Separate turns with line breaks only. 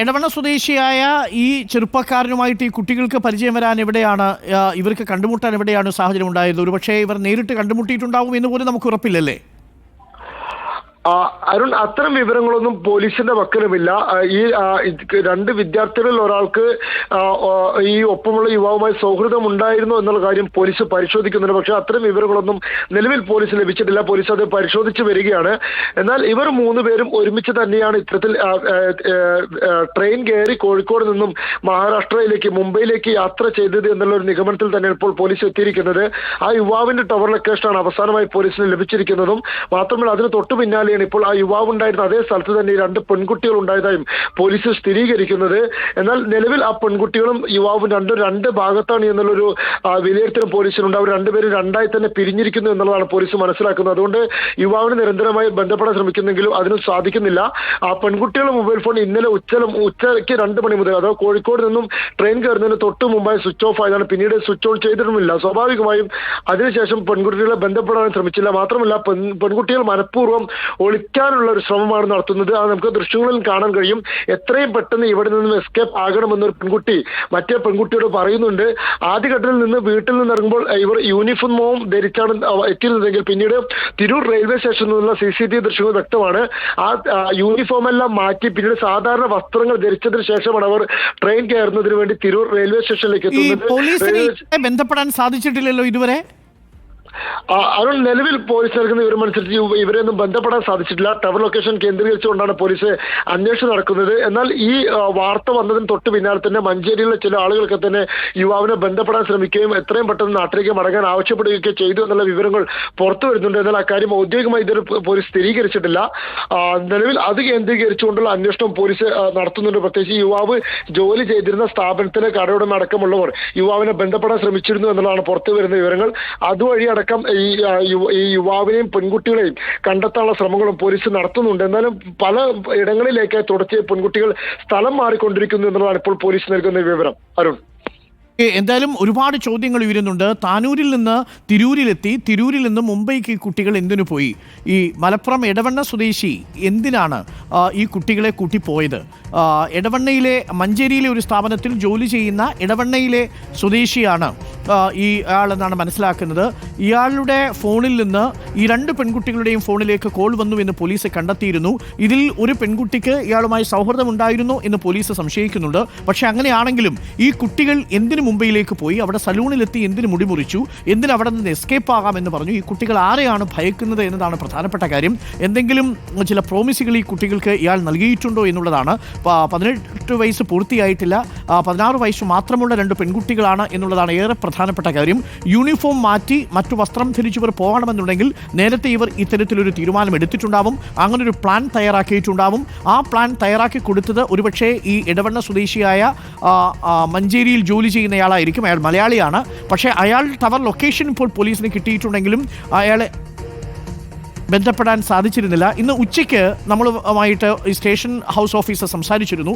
എടവണ്ണ സ്വദേശിയായ ഈ ചെറുപ്പക്കാരനുമായിട്ട് ഈ കുട്ടികൾക്ക് പരിചയം വരാൻ എവിടെയാണ്, ഇവർക്ക് കണ്ടുമുട്ടാൻ എവിടെയാണ് സാഹചര്യം ഉണ്ടായത്? ഒരുപക്ഷെ ഇവർ നേരിട്ട് കണ്ടുമുട്ടിയിട്ടുണ്ടാവും എന്ന് പോലും നമുക്ക് ഉറപ്പില്ലല്ലേ?
അരുൺ, അത്തരം വിവരങ്ങളൊന്നും പോലീസിന്റെ പക്കലുമില്ല. ഈ രണ്ട് വിദ്യാർത്ഥികളിൽ ഒരാൾക്ക് ഈ ഒപ്പമുള്ള യുവാവുമായി സൗഹൃദം ഉണ്ടായിരുന്നു എന്നുള്ള കാര്യം പോലീസ് പരിശോധിക്കുന്നുണ്ട്. പക്ഷെ അത്തരം വിവരങ്ങളൊന്നും നിലവിൽ പോലീസ് ലഭിച്ചിട്ടില്ല. പോലീസ് അത് പരിശോധിച്ച് വരികയാണ്. എന്നാൽ ഇവർ മൂന്നുപേരും ഒരുമിച്ച് തന്നെയാണ് ഇത്തരത്തിൽ ട്രെയിൻ കയറി കോഴിക്കോട് നിന്നും മഹാരാഷ്ട്രയിലേക്ക്, മുംബൈയിലേക്ക് യാത്ര ചെയ്തത് എന്നുള്ള ഒരു നിഗമനത്തിൽ തന്നെയാണ് ഇപ്പോൾ പോലീസ് എത്തിയിരിക്കുന്നത്. ആ യുവാവിന്റെ ടവർ ലൊക്കേഷനാണ് അവസാനമായി പോലീസിന് ലഭിച്ചിരിക്കുന്നതും. മാത്രമല്ല അതിന് തൊട്ടു പിന്നാലെ ഇപ്പോൾ ആ യുവാവ് ഉണ്ടായിരുന്ന അതേ സ്ഥലത്ത് തന്നെ രണ്ട് പെൺകുട്ടികൾ ഉണ്ടായതായും പോലീസ് സ്ഥിരീകരിക്കുന്നത്. എന്നാൽ നിലവിൽ ആ പെൺകുട്ടികളും യുവാവും രണ്ട് ഭാഗത്താണ് എന്നുള്ളൊരു വിലയിരുത്തലും പോലീസിനുണ്ട്. അവർ രണ്ടുപേരും രണ്ടായി തന്നെ പിരിഞ്ഞിരിക്കുന്നു എന്നുള്ളതാണ് പോലീസ് മനസ്സിലാക്കുന്നത്. അതുകൊണ്ട് യുവാവിന് നിരന്തരമായി ബന്ധപ്പെടാൻ ശ്രമിക്കുന്നെങ്കിലും അതിനും സാധിക്കുന്നില്ല. ആ പെൺകുട്ടികളുടെ മൊബൈൽ ഫോൺ ഇന്നലെ ഉച്ചയ്ക്ക് 2 മണി മുതൽ, അഥവാ കോഴിക്കോട് നിന്നും ട്രെയിൻ കയറുന്നതിന് തൊട്ട് മുമ്പായി സ്വിച്ച് ഓഫ് ആയതാണ്. പിന്നീട് സ്വിച്ച് ഓൺ ചെയ്തിട്ടുമില്ല. സ്വാഭാവികമായും അതിനുശേഷം പെൺകുട്ടികളെ ബന്ധപ്പെടാൻ ശ്രമിച്ചില്ല. മാത്രമല്ല പെൺകുട്ടികൾ മനഃപൂർവ്വം ഒളിക്കാനുള്ള ഒരു ശ്രമമാണ് നടത്തുന്നത്. അത് നമുക്ക് ദൃശ്യങ്ങളിൽ കാണാൻ കഴിയും. എത്രയും പെട്ടെന്ന് ഇവിടെ നിന്നും എസ്കേപ്പ് ആകണമെന്നൊരു പെൺകുട്ടി മറ്റേ പെൺകുട്ടിയോട് പറയുന്നുണ്ട്. ആദ്യഘട്ടത്തിൽ നിന്ന് വീട്ടിൽ നിന്ന് ഇറങ്ങുമ്പോൾ ഇവർ യൂണിഫോമും ധരിച്ചാണ് എത്തിയിരുന്നതെങ്കിൽ പിന്നീട് തിരൂർ റെയിൽവേ സ്റ്റേഷനിൽ നിന്നുള്ള CCTV ദൃശ്യങ്ങൾ വ്യക്തമാണ്. ആ യൂണിഫോം എല്ലാം മാറ്റി പിന്നീട് സാധാരണ വസ്ത്രങ്ങൾ ധരിച്ചതിന് ശേഷമാണ് അവർ ട്രെയിൻ കയറുന്നതിന് വേണ്ടി തിരൂർ റെയിൽവേ സ്റ്റേഷനിലേക്ക് എത്തുന്നത്.
ബന്ധപ്പെടാൻ സാധിച്ചിട്ടില്ലല്ലോ ഇതുവരെ.
അരുൺ, നിലവിൽ പോലീസ് നൽകുന്ന വിവരമനുസരിച്ച് ഇവരെയൊന്നും ബന്ധപ്പെടാൻ സാധിച്ചിട്ടില്ല. ടവർ ലൊക്കേഷൻ കേന്ദ്രീകരിച്ചുകൊണ്ടാണ് പോലീസ് അന്വേഷണം നടക്കുന്നത്. എന്നാൽ ഈ വാർത്ത വന്നതിന് തൊട്ട് പിന്നാലെ തന്നെ മഞ്ചേരിയിലെ ചില ആളുകൾക്ക് തന്നെ യുവാവിനെ ബന്ധപ്പെടാൻ ശ്രമിക്കുകയും എത്രയും പെട്ടെന്ന് നാട്ടിലേക്ക് മടങ്ങാൻ ആവശ്യപ്പെടുകയൊക്കെ ചെയ്തു എന്നുള്ള വിവരങ്ങൾ പുറത്തു വരുന്നുണ്ട്. എന്നാൽ അക്കാര്യം ഔദ്യോഗികമായി ഇതൊരു പോലീസ് സ്ഥിരീകരിച്ചിട്ടില്ല. നിലവിൽ അത് കേന്ദ്രീകരിച്ചുകൊണ്ടുള്ള അന്വേഷണം പോലീസ് നടത്തുന്നുണ്ട്. പ്രത്യേകിച്ച് യുവാവ് ജോലി ചെയ്തിരുന്ന സ്ഥാപനത്തിലെ കടയുടമ അടക്കമുള്ളവർ യുവാവിനെ ബന്ധപ്പെടാൻ ശ്രമിച്ചിരുന്നു എന്നുള്ളതാണ് പുറത്തു വരുന്ന വിവരങ്ങൾ. അതുവഴി ഈ യുവാവിനെയും പെൺകുട്ടികളെയും കണ്ടെത്താനുള്ള ശ്രമങ്ങളും പോലീസ് നടത്തുന്നുണ്ട്. എന്നാലും പല ഇടങ്ങളിലേക്കായി തുടർച്ചയായി പെൺകുട്ടികൾ സ്ഥലം മാറിക്കൊണ്ടിരിക്കുന്നു എന്നുള്ളതാണ് ഇപ്പോൾ പോലീസ് നൽകുന്ന വിവരം. അരുൺ,
എന്തായാലും ഒരുപാട് ചോദ്യങ്ങൾ ഉയരുന്നുണ്ട്. താനൂരിൽ നിന്ന് തിരൂരിലെത്തി, തിരൂരിൽ നിന്ന് മുംബൈക്ക് ഈ കുട്ടികൾ എന്തിനു പോയി? ഈ മലപ്പുറം എടവണ്ണ സ്വദേശി എന്തിനാണ് ഈ കുട്ടികളെ കൂട്ടിപ്പോയത്? എടവണ്ണയിലെ മഞ്ചേരിയിലെ ഒരു സ്ഥാപനത്തിൽ ജോലി ചെയ്യുന്ന എടവണ്ണയിലെ സ്വദേശിയാണ് ഈ ആളെന്നാണ് മനസ്സിലാക്കുന്നത്. ഇയാളുടെ ഫോണിൽ നിന്ന് ഈ 2 പെൺകുട്ടികളുടെയും ഫോണിലേക്ക് കോൾ വന്നു എന്ന് പോലീസ് കണ്ടെത്തിയിരുന്നു. ഇതിൽ ഒരു പെൺകുട്ടിക്ക് ഇയാളുമായി സൗഹൃദമുണ്ടായിരുന്നു എന്ന് പോലീസ് സംശയിക്കുന്നുണ്ട്. പക്ഷെ അങ്ങനെയാണെങ്കിലും ഈ കുട്ടികൾ എന്തിനു മുംബൈയിലേക്ക് പോയി? അവിടെ സലൂണിലെത്തി എന്തിനു മുടിമുറിച്ചു? എന്തിന് അവിടെ നിന്ന് എസ്കേപ്പ് ആകാമെന്ന് പറഞ്ഞു? ഈ കുട്ടികൾ ആരെയാണ് ഭയക്കുന്നത് എന്നതാണ് പ്രധാനപ്പെട്ട കാര്യം. എന്തെങ്കിലും ചില പ്രോമിസുകൾ ഈ കുട്ടികൾക്ക് ഇയാൾ നൽകിയിട്ടുണ്ടോ എന്നുള്ളതാണ്. 18 വയസ്സ് പൂർത്തിയായിട്ടില്ല, 16 വയസ്സ് മാത്രമുള്ള 2 പെൺകുട്ടികളാണ് എന്നുള്ളതാണ് ഏറെ പ്രധാനപ്പെട്ട കാര്യം. യൂണിഫോം മാറ്റി മറ്റു വസ്ത്രം ധരിച്ചവർ പോകണമെന്നുണ്ടെങ്കിൽ നേരത്തെ ഇവർ ഇത്തരത്തിലൊരു തീരുമാനം എടുത്തിട്ടുണ്ടാവും, അങ്ങനൊരു പ്ലാൻ തയ്യാറാക്കിയിട്ടുണ്ടാവും. ആ പ്ലാൻ തയ്യാറാക്കി കൊടുത്തത് ഒരുപക്ഷെ ഈ എടവണ്ണ സ്വദേശിയായ മഞ്ചേരിയിൽ ജോലി ചെയ്യുന്നയാളായിരിക്കും. അയാൾ മലയാളിയാണ്. പക്ഷേ അയാൾ ടവർ ലൊക്കേഷൻ ഇപ്പോൾ പോലീസിന് കിട്ടിയിട്ടുണ്ടെങ്കിലും അയാളെ ബന്ധപ്പെടാൻ സാധിച്ചിരുന്നില്ല. ഇന്ന് ഉച്ചയ്ക്ക് നമ്മളുമായിട്ട് സ്റ്റേഷൻ ഹൗസ് ഓഫീസർ സംസാരിച്ചിരുന്നു.